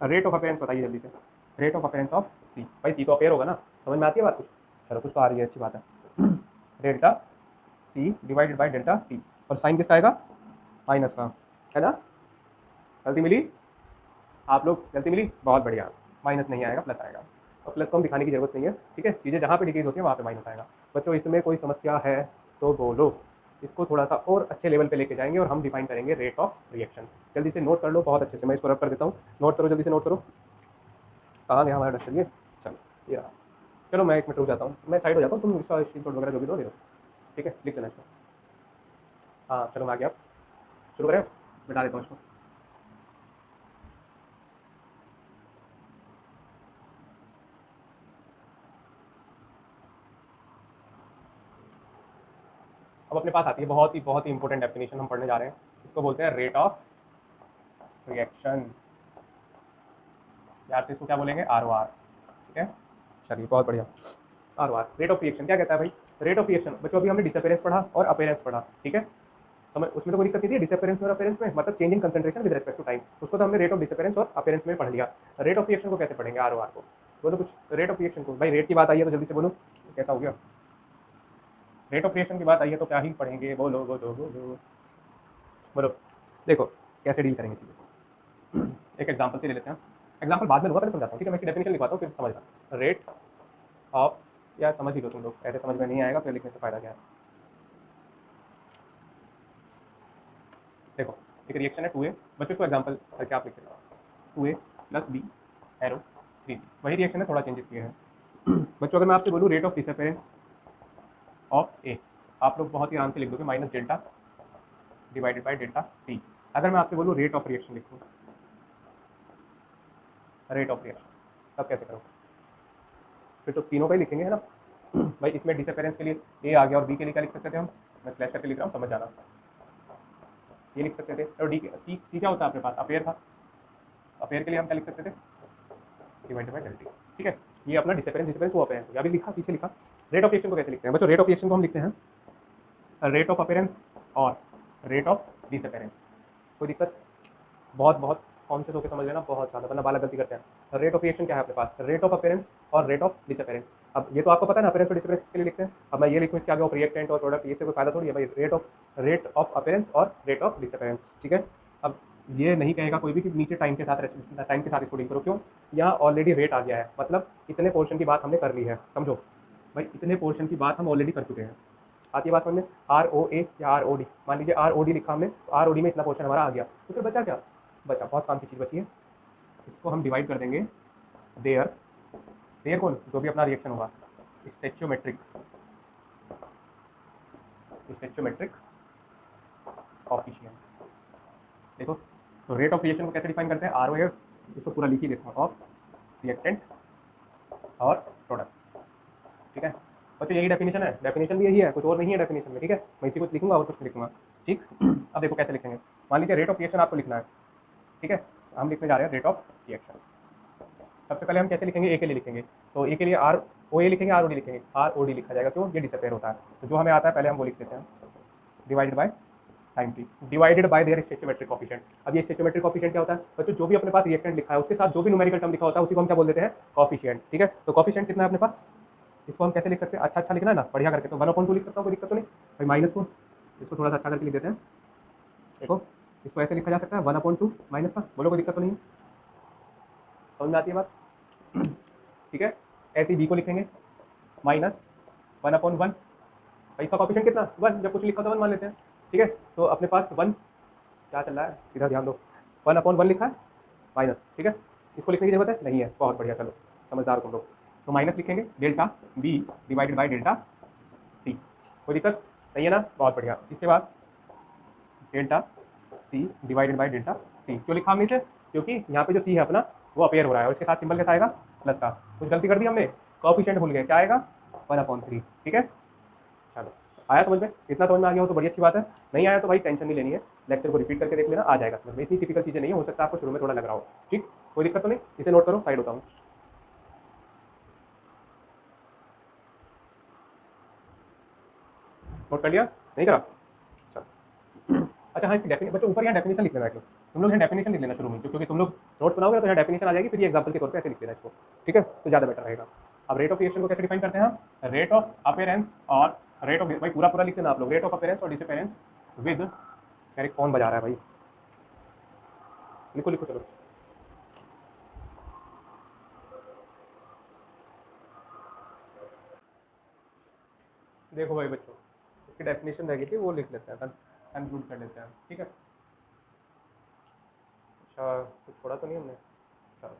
रेट ऑफ अपीयरेंस बताइए जल्दी से, रेट ऑफ अपीयरेंस ऑफ सी, भाई सी तो अपेयर होगा ना, समझ में आती है बात कुछ, चलो कुछ तो आ रही है, अच्छी बात है। Delta C divided by delta T, और साइन किसका आएगा, माइनस का, है ना। गलती मिली, आप लोग गलती मिली, बहुत बढ़िया, माइनस नहीं आएगा, प्लस आएगा। और प्लस को हम दिखाने की जरूरत नहीं है, ठीक है। चीज़ें जहाँ पे डिक्रीज होती है वहाँ पे माइनस आएगा। बच्चों इसमें कोई समस्या है तो बोलो, इसको थोड़ा सा और अच्छे लेवल पे लेके जाएंगे और हम डिफाइन करेंगे रेट ऑफ रिएक्शन। जल्दी से नोट कर लो, बहुत अच्छे से, मैं इसको रब कर देता हूँ, नोट करो जल्दी से, नोट करो। कहाँ गया हमारा डस्टर, ये चलो ये रहा। चलो मैं एक मिनट रुक जाता हूँ, मैं साइड हो जाता हूँ, तुम इसका स्क्रीनशॉट वगैरह जो भी दो ले लो, ठीक है, लिख लेना इसको। हाँ चलो मैं आ गया, आप शुरू करें, बिठा देता हूँ इसको। अब अपने पास आती है बहुत ही इंपॉर्टेंट डेफिनेशन हम पढ़ने जा रहे हैं, इसको बोलते हैं रेट ऑफ रिएक्शन, यार से इसको क्या बोलेंगे, ROR, ठीक है। चलिए बहुत बढ़िया, ROR रेट ऑफ रिएक्शन क्या कहता है भाई, रेट ऑफ रिएक्शन। बच्चों अभी हमने डिसअपेरेंस पढ़ा और अपीयरेंस पढ़ा, ठीक है, समझ, उसमें तो कोई दिक्कत नहीं थी, डिसअपेरेंस में और अपीयरेंस में, मतलब change in concentration with respect to time, उसको तो हमने रेट ऑफ डिसअपेरेंस और अपीयरेंस में पढ़ लिया। रेट ऑफ रिएक्शन को कैसे पढ़ेंगे, ROR को, बोलो कुछ। रेट ऑफ रिएक्शन को भाई, रेट की बात आई है तो जल्दी से बोलो, कैसा हो गया, रेट ऑफ रिएक्शन की बात आई है तो क्या ही पढ़ेंगे, बोलो बोलो बोलो बोलो। देखो कैसे डील करेंगे चीज़ें, एक एग्जांपल से ले लेते हैं, एग्जांपल बाद में लूँगा, पहले समझाता हूँ, ठीक है। मैं इसकी डेफिनेशन लिखवाता हूँ फिर समझना। रेट ऑफ, यार समझ ही लो तुम लोग, ऐसे समझ में नहीं आएगा फिर लिखने से फायदा क्या है। देखो एक रिएक्शन है 2A, बच्चों इसको एग्जांपल करके आप लिख लेना, 2A + B एरो 3C, वही रिएक्शन है, थोड़ा चेंजेस किए हैं। बच्चों अगर मैं आपसे बोलूँ रेट ऑफ डिसअपेरेंस ऑफ ए, आप लोग बहुत ही आराम से लिख दोगे minus delta divided by delta T. अगर मैं आपसे बोलूँ रेट ऑफ रिएक्शन लिखूँ, रेट ऑफ रिएक्शन, तब कैसे करोगे? फिर तो तीनों का ही लिखेंगे, है ना। भाई इसमें डिसअपेरेंस के लिए ए आ गया और बी के लिए क्या लिख सकते थे हम, मैं स्लैश करके लिख रहा हूँ, समझ जाना। ये लिख सकते थे और डी सी सी क्या होता है अपने पास, अपेयर था, अपेयर के लिए हम क्या लिख सकते थे, डिवाइडेड बाई डेल्टा। ठीक है, ये अपना डिसअपेरेंस डिसअपेरेंस वो अपेयर है, अभी लिखा पीछे लिखा। रेट ऑफ रिएक्शन को कैसे लिखते हैं बच्चों? रेट ऑफ रिएक्शन को हम लिखते हैं रेट ऑफ अपेरेंस और रेट ऑफ डिसअपेरेंस। कोई दिक्कत? बहुत बहुत कॉन्शियस होकर समझ लेना, बहुत ज़्यादा, वरना बाला गलती करते हैं। रेट ऑफ रिएक्शन क्या है अपने पास, रेट ऑफ अपेरेंस और रेट ऑफ डिसअपेरेंस। अब ये तो आपको पता है ना अपेरेंस और डिसअपेरेंस किसके लिए लिखते हैं। अब मैं ये लिखूँ इसके आगे ऑफ रिएक्टेंट और प्रोडक्ट, ये से कोई फायदा थोड़ी है भाई। रेट ऑफ अपेरेंस और रेट ऑफ डिसअपेरेंस, ठीक है। अब ये नहीं कहेगा कोई भी कि नीचे टाइम के साथ इसको लिंक करो, क्यों? यहाँ ऑलरेडी रेट आ गया है, मतलब इतने पोर्शन की बात हमने कर ली है, समझो भाई, इतने पोर्शन की बात हम ऑलरेडी कर चुके हैं। आती है बात समझ में? आर ओ ए या आर ओ डी, मान लीजिए आर ओ डी लिखा हमने, तो आर ओ डी में इतना पोर्शन हमारा आ गया, तो फिर बचा क्या? बचा बहुत काम की चीज़ बची है, इसको हम डिवाइड कर देंगे देयर, देयर कौन, जो भी अपना रिएक्शन होगा, स्टेचोमेट्रिक स्टेचोमेट्रिक कॉफिशिएंट। देखो तो रेट ऑफ रिएक्शन को कैसे डिफाइन करते हैं, आर ओ ए, इसको पूरा लिख ही देता हूँ, ऑफ रिएक्टेंट और प्रोडक्ट, ठीक है बच्चों, यही डेफिनेशन है, डेफिनेशन भी यही है, कुछ और नहीं है डेफिनेशन में, ठीक है। मैं इसी कुछ लिखूंगा और कुछ नहीं लिखूंगा, ठीक। अब देखो कैसे लिखेंगे, मान लीजिए रेट ऑफ रिएक्शन आपको लिखना है, ठीक है, हम लिखने जा रहे हैं रेट ऑफ रिएक्शन। सबसे पहले हम कैसे लिखेंगे, ए के लिए लिखेंगे, तो ए के लिए आर ओ ए लिखेंगे, आर ओ डी लिखेंगे, आर ओ डी लिखा जाएगा, क्यों? ये डिसअपेयर होता है, तो जो हमें आता है पहले हम वो लिख देते हैं, divided by time T, divided by there स्टेचोमेट्रिक coefficient. अब ये स्टेचोमेट्रिक कॉफिशिएंट क्या होता है बच्चों? जो भी अपने पास रिएक्टेंट लिखा है उसके साथ जो भी न्यूमेरिकल टर्म लिखा होता है उसी को हम क्या बोल देते हैं, कॉफिशिएंट, ठीक है। तो कॉफिशिएंट कितना है अपने पास, इसको हम कैसे लिख सकते हैं, अच्छा अच्छा लिखना है ना, बढ़िया करके, तो 1/2 लिख सकता हूँ, कोई दिक्कत तो नहीं भाई। माइनस को इसको थोड़ा सा अच्छा करके लिख देते हैं, देखो इसको ऐसे लिखा जा सकता है 1/2 माइनस का, बोलो कोई दिक्कत तो नहीं है, समझ में आती है बात? ठीक है, ऐसे ही बी को लिखेंगे माइनस 1/1, भाई इसका कॉफिशिएंट कितना, 1, जब कुछ लिखा तो 1 मान लेते हैं, ठीक है। तो अपने पास 1 क्या चल रहा है, इधर ध्यान दो, 1/1 लिखा है माइनस, ठीक है, इसको लिखने की जरूरत है नहीं है, बहुत बढ़िया, चलो समझदार तुम लोग। तो माइनस लिखेंगे delta B divided by delta T, कोई दिक्कत नहीं है ना, बहुत बढ़िया। इसके बाद delta C divided by delta T, क्यों लिखा हमने इसे, क्योंकि यहाँ पे जो सी है अपना वो अपेयर हो रहा है और इसके साथ सिंबल कैसा आएगा, प्लस का। कुछ गलती कर दी हमने, कोएफिशिएंट भूल गए, क्या आएगा 1/3, ठीक है। चलो आया समझ में, इतना समझ में आ गया हो तो बड़ी अच्छी बात है, नहीं आया तो भाई टेंशन नहीं लेनी है, लेक्चर को रिपीट करके देख लेना, आ जाएगा समझ में, इतनी टिपिकल चीज़ें नहीं हो सकता आपको शुरू में थोड़ा लग रहा हो, ठीक, कोई दिक्कत तो नहीं, इसे नोट करो, साइड होता हूँ। नोट कर लिया, नहीं करा, चलो। अच्छा हाँ, इसकी डेफिनेशन बच्चों ऊपर यहाँ डेफिनेशन लिख लेना, तुम लोग यहाँ डेफिनेशन लिख लेना शुरू में, क्योंकि तुम लोग नोट्स बनाओगे तो यहाँ डेफिनेशन आ जाएगी, फिर ये एग्जाम्पल के तौर पर ऐसे लिख लेना इसको, ठीक है, तो ज़्यादा बेटर रहेगा। अब रेट ऑफ रिएक्शन को कैसे डिफाइन करते हैं हम, रेट ऑफ अपेरेंस और रेट ऑफ, भाई पूरा पूरा लिख लेना आप लोग, रेट ऑफ अपेरेंस और डिसअपेरेंस विद, यार कौन बजा रहा है भाई, लिखो लिखो चलो। देखो भाई बच्चों, इसकी डेफिनेशन रह गई थी, वो लिख लेते हैं, कंक्लूड कर लेते हैं, ठीक है। अच्छा कुछ छोड़ा तो नहीं हमने, चलो।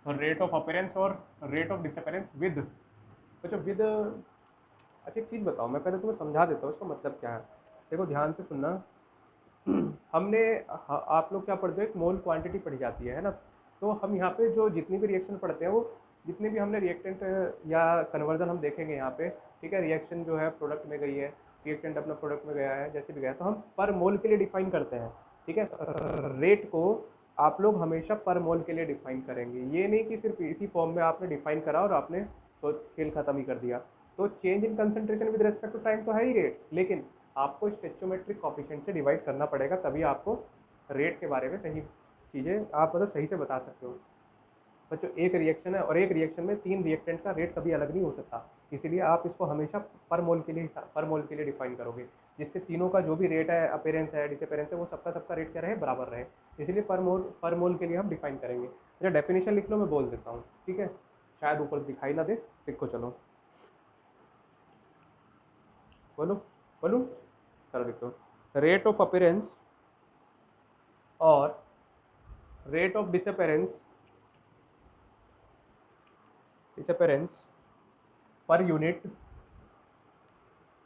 तो रेट ऑफ अपेरेंस और रेट ऑफ डिसअपेरेंस विद, बच्चों विद, अच्छा एक चीज़ बताओ, मैं पहले तुम्हें समझा देता हूँ इसका मतलब क्या है, देखो ध्यान से सुनना। हमने आप लोग क्या पढ़ते हो, एक मोल क्वांटिटी पढ़ी जाती है ना, तो हम यहाँ पे जो जितनी भी रिएक्शन पढ़ते हैं वो जितने भी हमने रिएक्टेंट या कन्वर्जन हम देखेंगे यहाँ पे, ठीक है, रिएक्शन जो है प्रोडक्ट में गई है, रिएक्टेंट अपना प्रोडक्ट में गया है, जैसे भी गया तो हम पर मोल के लिए डिफाइन करते हैं, ठीक है। रेट को आप लोग हमेशा पर मोल के लिए डिफाइन करेंगे, ये नहीं कि सिर्फ इसी फॉर्म में आपने डिफाइन करा और आपने तो खेल खत्म ही कर दिया। तो change in concentration with respect to time तो है ही रेट, लेकिन आपको स्टेचोमेट्रिक कॉफिशिएंट से डिवाइड करना पड़ेगा, तभी आपको रेट के बारे में सही चीज़ें आप मतलब सही से बता सकते हो। बच्चों एक रिएक्शन है और एक रिएक्शन में 3 रिएक्टेंट का रेट कभी अलग नहीं हो सकता, इसीलिए आप इसको हमेशा पर मोल के लिए डिफाइन करोगे, जिससे तीनों का जो भी रेट है, अपेरेंस है, डिसअपेरेंस है, वो सबका सबका रेट क्या रहे, बराबर रहे, इसलिए पर मोल के लिए हम डिफाइन करेंगे। अच्छा डेफिनेशन लिख लो, मैं बोल देता हूँ, ठीक है, शायद ऊपर दिखाई ना दे, लिखो चलो, बोलो बोलो, चलो लिखो, रेट ऑफ अपेरेंस और rate of disappearance disappearance per unit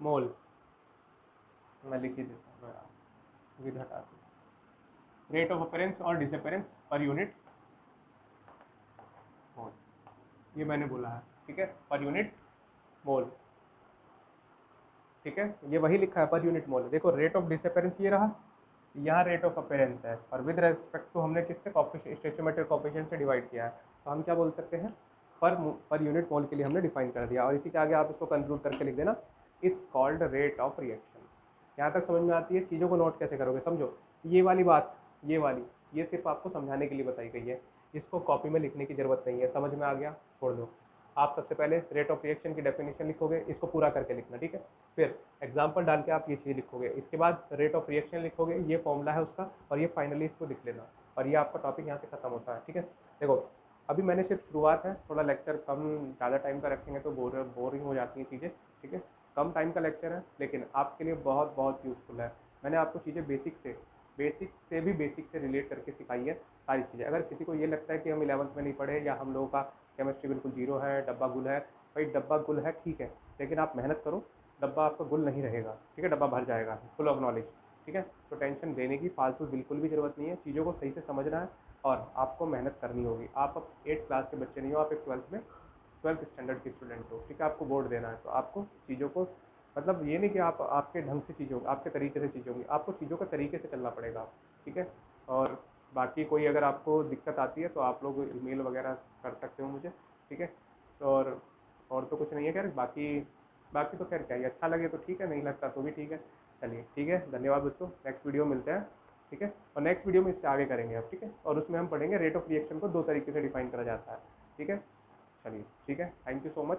mole, मैं लिख ही देता हूँ, विद हटा दूँ, रेट ऑफ अपेरेंस और डिसअपेरेंस पर यूनिट मोल, ये मैंने बोला है, ठीक है, पर यूनिट मोल, ठीक है, ये वही लिखा है पर यूनिट मोल। देखो रेट ऑफ डिसअपेरेंस ये रहा, यहाँ रेट ऑफ अपेरेंस है, और विद रेस्पेक्ट टू हमने किससे स्टोइचियोमेट्रिक कोएफिशिएंट से डिवाइड किया है, तो हम क्या बोल सकते हैं, पर यूनिट मोल के लिए हमने डिफाइन कर दिया, और इसी के आगे आप इसको कंक्लूड करके लिख देना, is called rate of reaction. यहाँ तक समझ में आती है? चीज़ों को नोट कैसे करोगे, समझो, ये वाली बात, ये वाली, ये सिर्फ आपको समझाने के लिए बताई गई है, इसको कॉपी में लिखने की जरूरत नहीं है, समझ में आ गया, छोड़ दो। आप सबसे पहले रेट ऑफ रिएक्शन की डेफिनेशन लिखोगे, इसको पूरा करके लिखना, ठीक है, फिर एग्जाम्पल डाल के आप ये चीज़ लिखोगे, इसके बाद रेट ऑफ रिएक्शन लिखोगे, ये फॉर्मूला है उसका, और ये फाइनली इसको लिख लेना, और ये आपका टॉपिक यहाँ से खत्म होता है, ठीक है। देखो अभी मैंने सिर्फ शुरुआत है, थोड़ा लेक्चर कम ज़्यादा टाइम का रखेंगे तो बोरिंग हो जाती हैं चीज़ें, ठीक है, कम टाइम का लेक्चर है, लेकिन आपके लिए बहुत बहुत यूज़फुल है। मैंने आपको चीज़ें बेसिक से भी बेसिक से रिलेट करके सिखाई है सारी चीज़ें। अगर किसी को ये लगता है कि हम 11th में नहीं पढ़े, या हम लोगों का केमिस्ट्री बिल्कुल जीरो है, डब्बा गुल है, भाई डब्बा गुल है ठीक है, लेकिन आप मेहनत करो, डब्बा आपका गुल नहीं रहेगा, ठीक है, डब्बा भर जाएगा, फुल ऑफ नॉलेज, ठीक है। तो टेंशन देने की फालतू बिल्कुल भी ज़रूरत नहीं है, चीज़ों को सही से समझना है, और आपको मेहनत करनी होगी। आप अब 8th क्लास के बच्चे नहीं हो, आप एक 12th स्टैंडर्ड के स्टूडेंट हो, ठीक है, आपको बोर्ड देना है, तो आपको चीज़ों को, मतलब ये नहीं कि आप आपके ढंग से चीज़ों, आपके तरीके से चीज़ों की, आपको चीज़ों का तरीके से चलना पड़ेगा, ठीक है। और बाकी कोई अगर आपको दिक्कत आती है तो आप लोग ईमेल वगैरह कर सकते हो मुझे, ठीक है। और तो कुछ नहीं है, खैर बाकी बाकी तो खैर क्या ही, अच्छा लगे तो ठीक है, नहीं लगता तो भी ठीक है। चलिए ठीक है, धन्यवाद बच्चों, नेक्स्ट वीडियो मिलते हैं, ठीक है, और नेक्स्ट वीडियो में इससे आगे करेंगे आप, ठीक है, और उसमें हम पढ़ेंगे रेट ऑफ रिएक्शन को 2 तरीके से डिफाइन करा जाता है, ठीक है। चलिए ठीक है, थैंक यू सो मच।